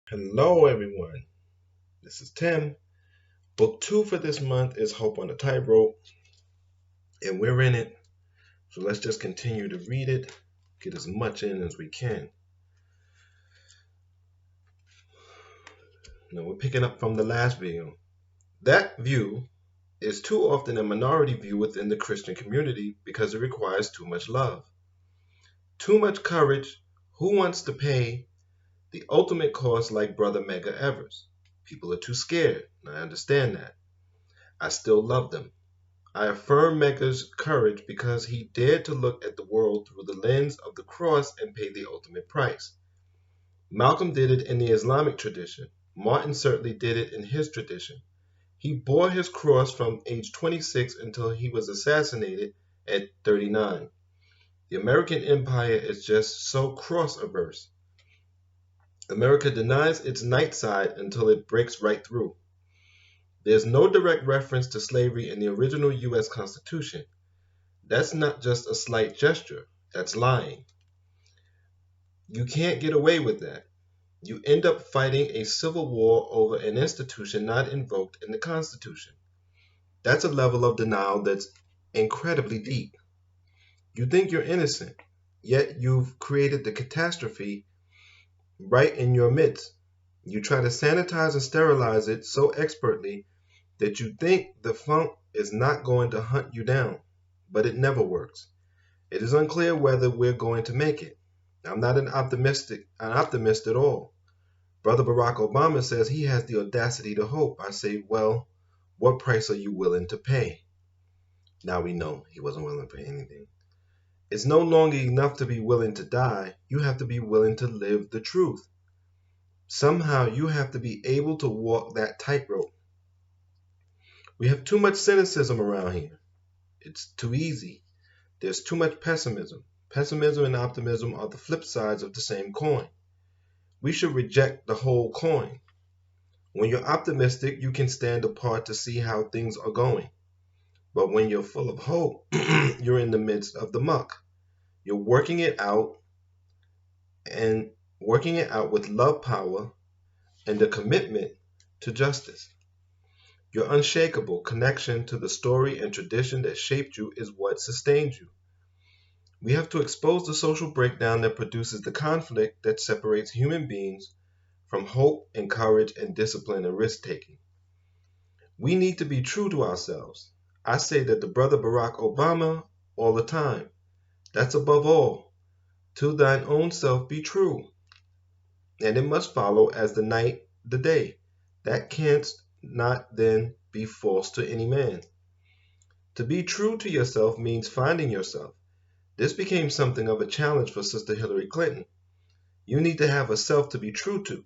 Hello, everyone. This is Tim. Book two for this month is Hope on a Tightrope, and we're in it. So let's just continue to read it, get as much in as we can. Now, we're picking up from the last video. That view is too often a minority view within the Christian community because it requires too much love, too much courage. Who wants to pay the ultimate cost like Brother Mega Evers? People are too scared. I understand that. I still love them. I affirm Mega's courage because he dared to look at the world through the lens of the cross and pay the ultimate price. Malcolm did it in the Islamic tradition. Martin certainly did it in his tradition. He bore his cross from age 26 until he was assassinated at 39. The American empire is just so cross-averse. America denies its night side until it breaks right through. There's no direct reference to slavery in the original U.S. Constitution. That's not just a slight gesture, that's lying. You can't get away with that. You end up fighting a civil war over an institution not invoked in the Constitution. That's a level of denial that's incredibly deep. You think you're innocent, yet you've created the catastrophe right in your midst. You try to sanitize and sterilize it so expertly that you think the funk is not going to hunt you down, but it never works. It is unclear whether we're going to make it. I'm not an optimist at all. Brother Barack Obama says he has the audacity to hope. I say, well, what price are you willing to pay? Now we know he wasn't willing to pay anything. It's no longer enough to be willing to die. You have to be willing to live the truth. Somehow you have to be able to walk that tightrope. We have too much cynicism around here. It's too easy. There's too much pessimism. Pessimism and optimism are the flip sides of the same coin. We should reject the whole coin. When you're optimistic, you can stand apart to see how things are going. But when you're full of hope, you're in the midst of the muck. You're working it out with love power and a commitment to justice. Your unshakable connection to the story and tradition that shaped you is what sustains you. We have to expose the social breakdown that produces the conflict that separates human beings from hope and courage and discipline and risk taking. We need to be true to ourselves. I say that to Brother Barack Obama all the time. That's above all. To thine own self be true. And it must follow as the night, the day. That canst not then be false to any man. To be true to yourself means finding yourself. This became something of a challenge for Sister Hillary Clinton. You need to have a self to be true to.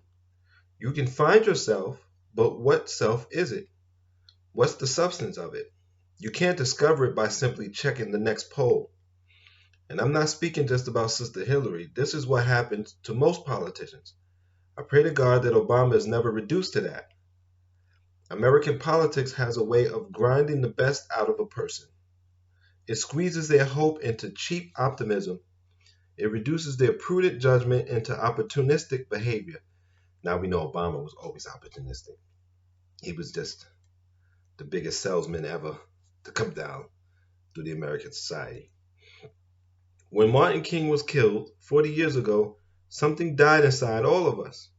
You can find yourself, but what self is it? What's the substance of it? You can't discover it by simply checking the next poll. And I'm not speaking just about Sister Hillary. This is what happens to most politicians. I pray to God that Obama is never reduced to that. American politics has a way of grinding the best out of a person. It squeezes their hope into cheap optimism. It reduces their prudent judgment into opportunistic behavior. Now we know Obama was always opportunistic. He was just the biggest salesman ever to come down through the American society. When Martin King was killed 40 years ago, something died inside all of us.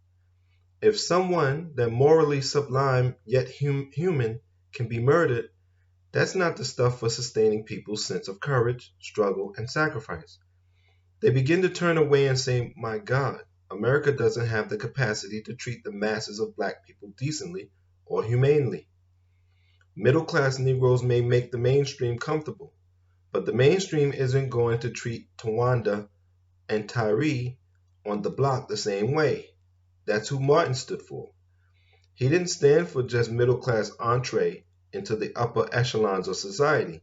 If someone that morally sublime yet human can be murdered, that's not the stuff for sustaining people's sense of courage, struggle, and sacrifice. They begin to turn away and say, my God, America doesn't have the capacity to treat the masses of black people decently or humanely. Middle-class Negroes may make the mainstream comfortable, but the mainstream isn't going to treat Tawanda and Tyree on the block the same way. That's who Martin stood for. He didn't stand for just middle-class entree into the upper echelons of society.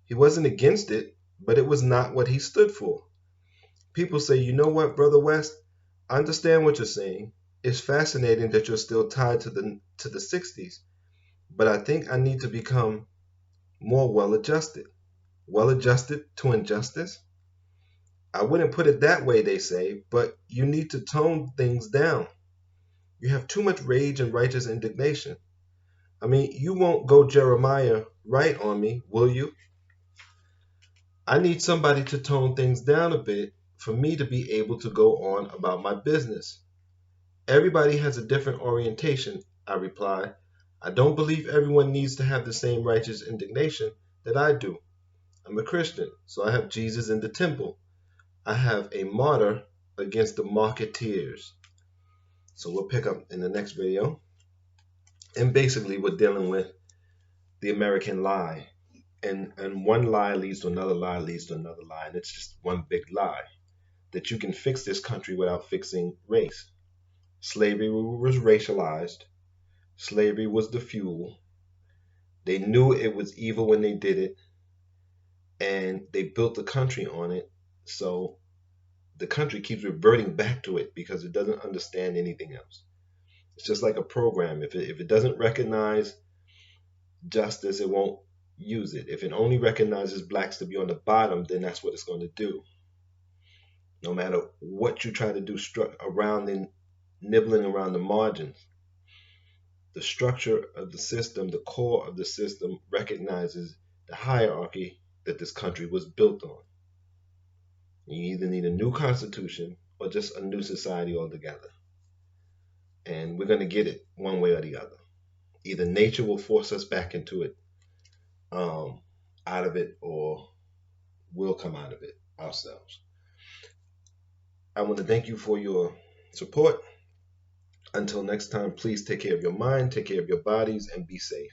He wasn't against it, but it was not what he stood for. People say, you know what, Brother West? I understand what you're saying. It's fascinating that you're still tied to the 60s, but I think I need to become more well-adjusted. Well-adjusted to injustice? I wouldn't put it that way, they say, but you need to tone things down. You have too much rage and righteous indignation. I mean, you won't go Jeremiah right on me, will you? I need somebody to tone things down a bit for me to be able to go on about my business. Everybody has a different orientation, I reply. I don't believe everyone needs to have the same righteous indignation that I do. I'm a Christian, so I have Jesus in the temple. I have a martyr against the marketeers. So we'll pick up in the next video. And basically, we're dealing with the American lie. And one lie leads to another lie, leads to another lie. And it's just one big lie that you can fix this country without fixing race. Slavery was racialized. Slavery was the fuel. They knew it was evil when they did it, and they built the country on it. So the country keeps reverting back to it because it doesn't understand anything else. It's just like a program. If it doesn't recognize justice, it won't use it. If it only recognizes blacks to be on the bottom, then that's what it's going to do. No matter what you try to do around and nibbling around the margins, the structure of the system, the core of the system recognizes the hierarchy that this country was built on. You either need a new constitution or just a new society altogether. And we're going to get it one way or the other. Either nature will force us back into it, out of it, or we'll come out of it ourselves. I want to thank you for your support. Until next time, please take care of your mind, take care of your bodies, and be safe.